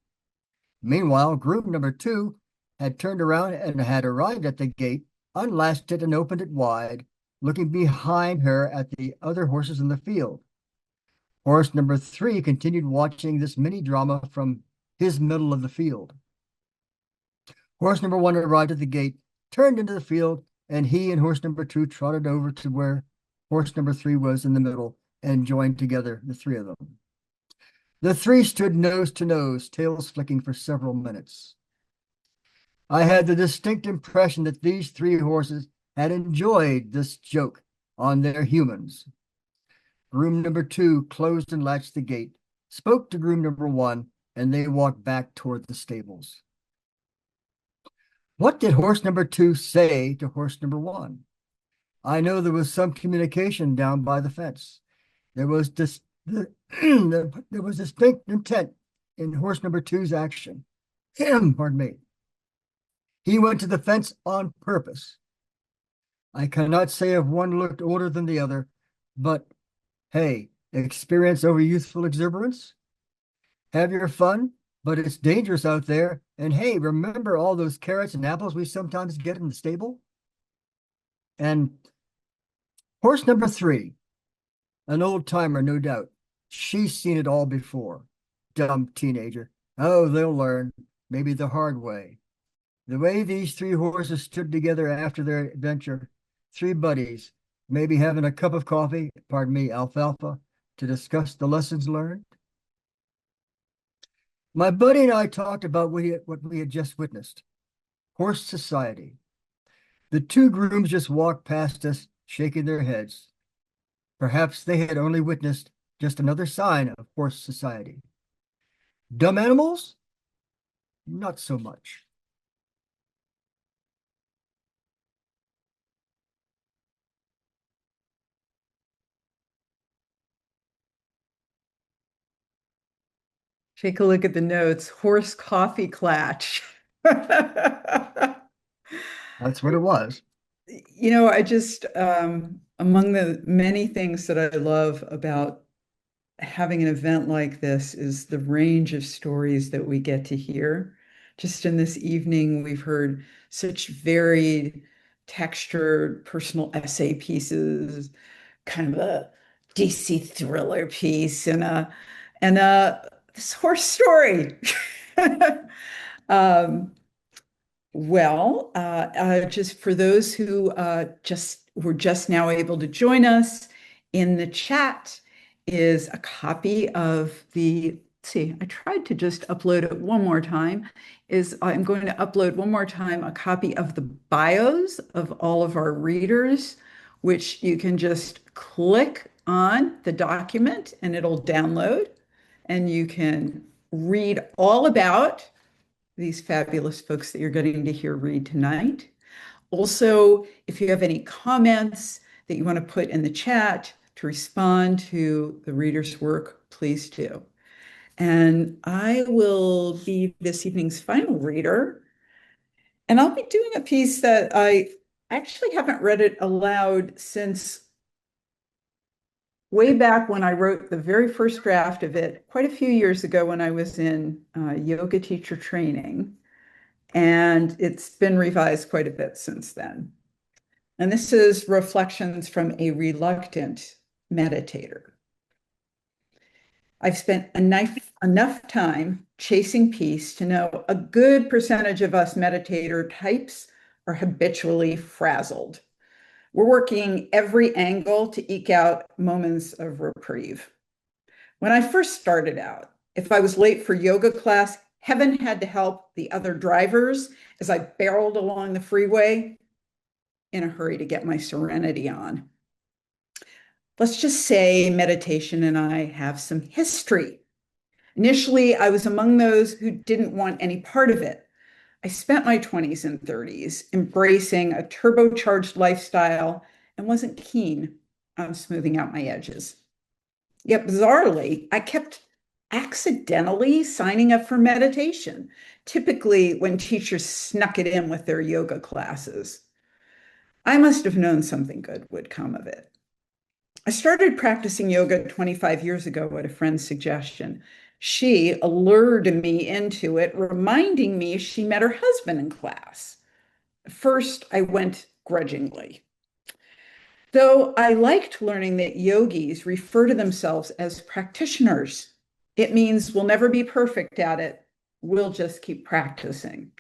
Speaker 6: Meanwhile, groom number 2 had turned around and had arrived at the gate, unlatched it and opened it wide, looking behind her at the other horses in the field. Horse number 3 continued watching this mini drama from his middle of the field. Horse number 1 arrived at the gate, turned into the field, and he and horse number 2 trotted over to where horse number 3 was in the middle and joined together, the three of them. The three stood nose to nose, tails flicking for several minutes. I had the distinct impression that these three horses had enjoyed this joke on their humans. Groom number 2 closed and latched the gate, spoke to groom number 1, and they walked back toward the stables. What did horse number 2 say to horse number 1? I know there was some communication down by the fence. There was distinct intent in horse number 2's action. Pardon me. He went to the fence on purpose. I cannot say if one looked older than the other, but hey, experience over youthful exuberance? Have your fun, but it's dangerous out there. And hey, remember all those carrots and apples we sometimes get in the stable? And horse number 3, an old timer, no doubt. She's seen it all before. Dumb teenager. Oh, they'll learn, maybe the hard way. The way these three horses stood together after their adventure, three buddies, maybe having a cup of coffee, pardon me, alfalfa, to discuss the lessons learned. My buddy and I talked about what we had just witnessed. Horse society. The two grooms just walked past us, shaking their heads. Perhaps they had only witnessed just another sign of horse society. Dumb animals? Not so much.
Speaker 1: Take a look at the notes. Horse coffee clatch.
Speaker 6: That's what it was.
Speaker 1: You know, I just, among the many things that I love about having an event like this is the range of stories that we get to hear. Just in this evening, we've heard such varied, textured personal essay pieces, kind of a DC thriller piece, and this horse story. um, just for those who just were just now able to join us, in the chat is a copy of the, let's see, I tried to just upload it one more time, I'm going to upload one more time a copy of the bios of all of our readers, which you can just click on the document and it'll download, and you can read all about these fabulous folks that you're getting to hear read tonight. Also, if you have any comments that you want to put in the chat to respond to the reader's work, please do. And I will be this evening's final reader. And I'll be doing a piece that I actually haven't read it aloud since way back when I wrote the very first draft of it, quite a few years ago when I was in yoga teacher training. And it's been revised quite a bit since then. And this is Reflections from a Reluctant Meditator. I've spent enough time chasing peace to know a good percentage of us meditator types are habitually frazzled. We're working every angle to eke out moments of reprieve. When I first started out, if I was late for yoga class, heaven had to help the other drivers as I barreled along the freeway in a hurry to get my serenity on. Let's just say meditation and I have some history. Initially, I was among those who didn't want any part of it. I spent my 20s and 30s embracing a turbocharged lifestyle and wasn't keen on smoothing out my edges. Yet bizarrely, I kept accidentally signing up for meditation, typically when teachers snuck it in with their yoga classes. I must have known something good would come of it. I started practicing yoga 25 years ago at a friend's suggestion. She lured me into it, reminding me she met her husband in class. First, I went grudgingly. Though I liked learning that yogis refer to themselves as practitioners. It means we'll never be perfect at it. We'll just keep practicing.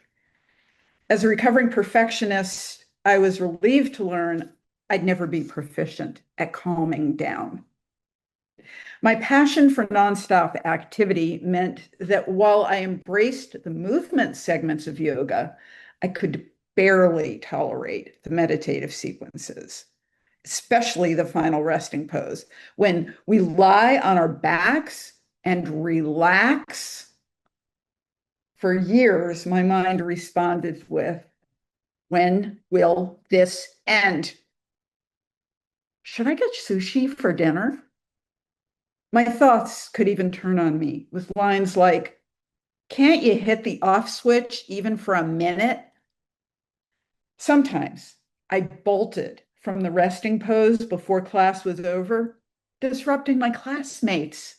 Speaker 1: As a recovering perfectionist, I was relieved to learn I'd never be proficient at calming down. My passion for nonstop activity meant that while I embraced the movement segments of yoga, I could barely tolerate the meditative sequences, especially the final resting pose, when we lie on our backs and relax. For years, my mind responded with, when will this end? Should I get sushi for dinner? My thoughts could even turn on me with lines like, can't you hit the off switch even for a minute? Sometimes I bolted from the resting pose before class was over, disrupting my classmates.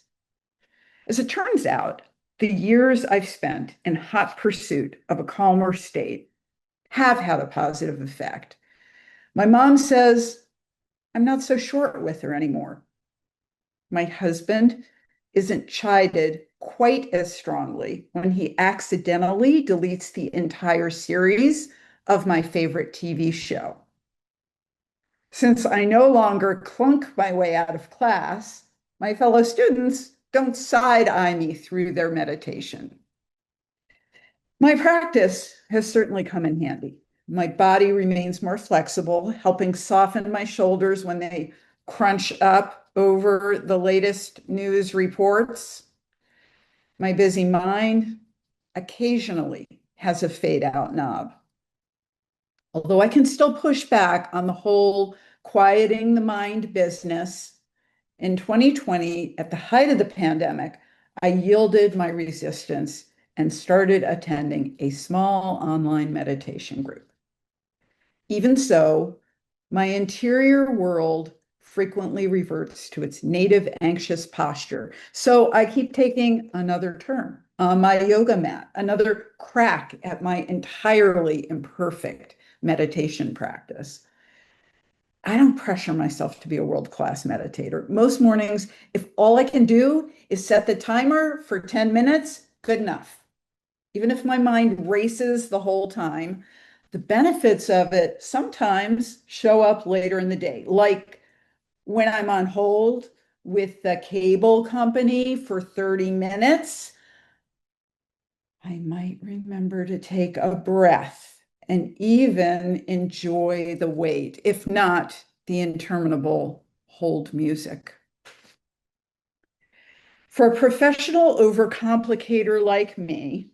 Speaker 1: As it turns out, the years I've spent in hot pursuit of a calmer state have had a positive effect. My mom says I'm not so short with her anymore. My husband isn't chided quite as strongly when he accidentally deletes the entire series of my favorite TV show. Since I no longer clunk my way out of class, my fellow students don't side-eye me through their meditation. My practice has certainly come in handy. My body remains more flexible, helping soften my shoulders when they crunch up over the latest news reports. My busy mind occasionally has a fade out knob. Although I can still push back on the whole quieting the mind business, in 2020, at the height of the pandemic, I yielded my resistance and started attending a small online meditation group. Even so, my interior world frequently reverts to its native anxious posture. So I keep taking another turn on my yoga mat, another crack at my entirely imperfect meditation practice. I don't pressure myself to be a world-class meditator. Most mornings, if all I can do is set the timer for 10 minutes, good enough. Even if my mind races the whole time, the benefits of it sometimes show up later in the day, like when I'm on hold with the cable company for 30 minutes, I might remember to take a breath and even enjoy the wait, if not the interminable hold music. For a professional overcomplicator like me,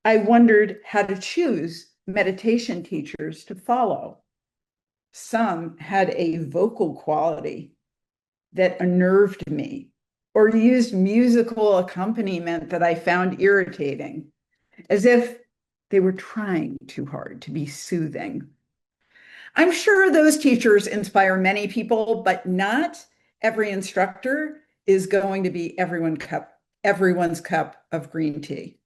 Speaker 1: I wondered how to choose meditation teachers to follow. Some had a vocal quality that unnerved me or used musical accompaniment that I found irritating, as if they were trying too hard to be soothing. I'm sure those teachers inspire many people, but not every instructor is going to be everyone's cup of green tea.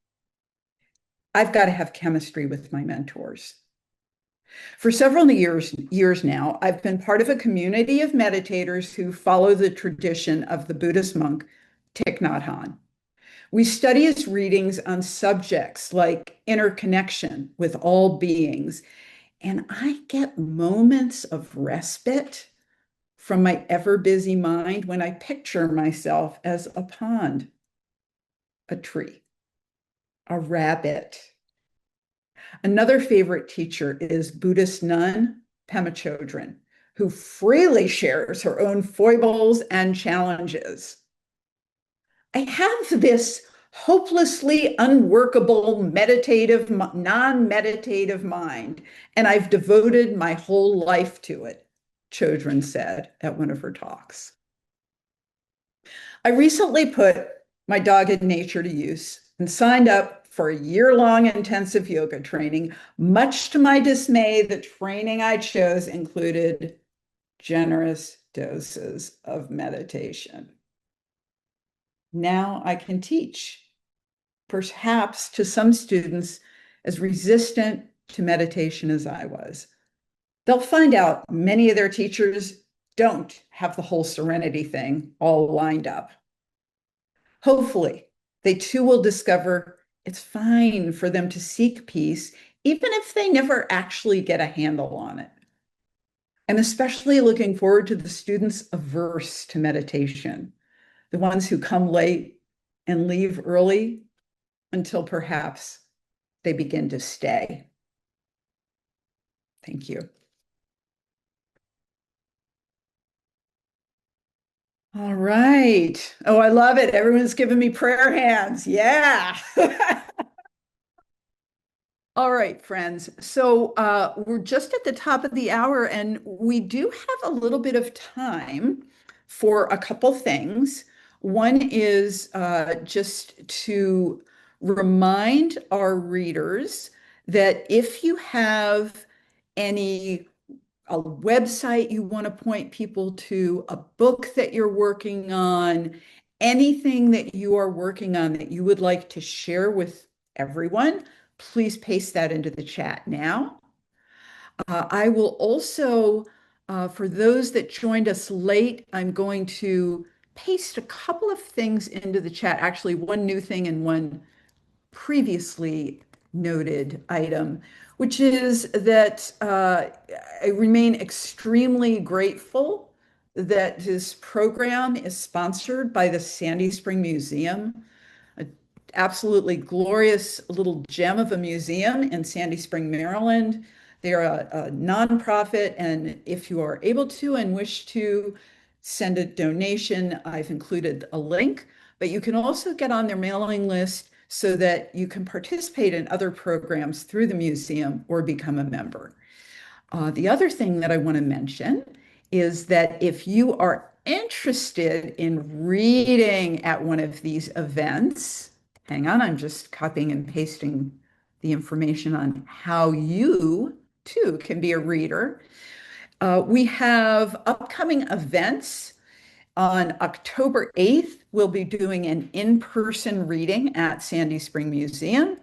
Speaker 1: I've got to have chemistry with my mentors. For several years now, I've been part of a community of meditators who follow the tradition of the Buddhist monk Thich Nhat Hanh. We study his readings on subjects like interconnection with all beings, and I get moments of respite from my ever busy mind when I picture myself as a pond, a tree, a rabbit. Another favorite teacher is Buddhist nun Pema Chodron, who freely shares her own foibles and challenges. I have this hopelessly unworkable meditative, non-meditative mind, and I've devoted my whole life to it, Chodron said at one of her talks. I recently put my dogged nature to use and signed up for a year-long intensive yoga training. Much to my dismay, the training I chose included generous doses of meditation. Now I can teach, perhaps to some students as resistant to meditation as I was. They'll find out many of their teachers don't have the whole serenity thing all lined up. Hopefully, they too will discover it's fine for them to seek peace, even if they never actually get a handle on it. I'm especially looking forward to the students averse to meditation, the ones who come late and leave early until perhaps they begin to stay. Thank you. All right. Oh, I love it. Everyone's giving me prayer hands. Yeah. All right, friends. So we're just at the top of the hour, and we do have a little bit of time for a couple things. One is just to remind our readers that if you have a website you want to point people to, a book that you're working on, anything that you are working on that you would like to share with everyone, please paste that into the chat now. I will also, for those that joined us late, I'm going to paste a couple of things into the chat. Actually, one new thing and one previously noted item, which is that I remain extremely grateful that this program is sponsored by the Sandy Spring Museum, an absolutely glorious little gem of a museum in Sandy Spring, Maryland. They are a nonprofit, and if you are able to and wish to send a donation, I've included a link, but you can also get on their mailing list so that you can participate in other programs through the museum or become a member. The other thing that I want to mention is that if you are interested in reading at one of these events, hang on, I'm just copying and pasting the information on how you too can be a reader. We have upcoming events. On October 8th, we'll be doing an in-person reading at Sandy Spring Museum.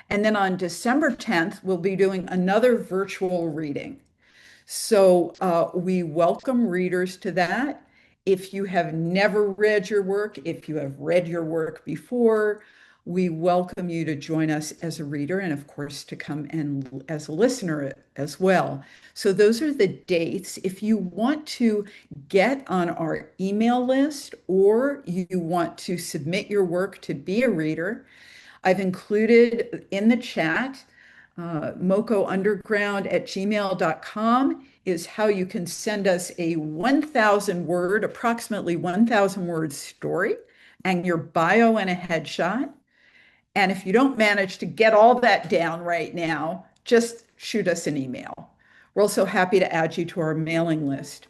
Speaker 1: And then on December 10th, we'll be doing another virtual reading. So we welcome readers to that. If you have never read your work, if you have read your work before, we welcome you to join us as a reader and, of course, to come and as a listener as well. So those are the dates. If you want to get on our email list or you want to submit your work to be a reader, I've included in the chat mocounderground@gmail.com is how you can send us a 1,000 word, approximately 1,000 word story and your bio and a headshot. And if you don't manage to get all that down right now, just shoot us an email. We're also happy to add you to our mailing list.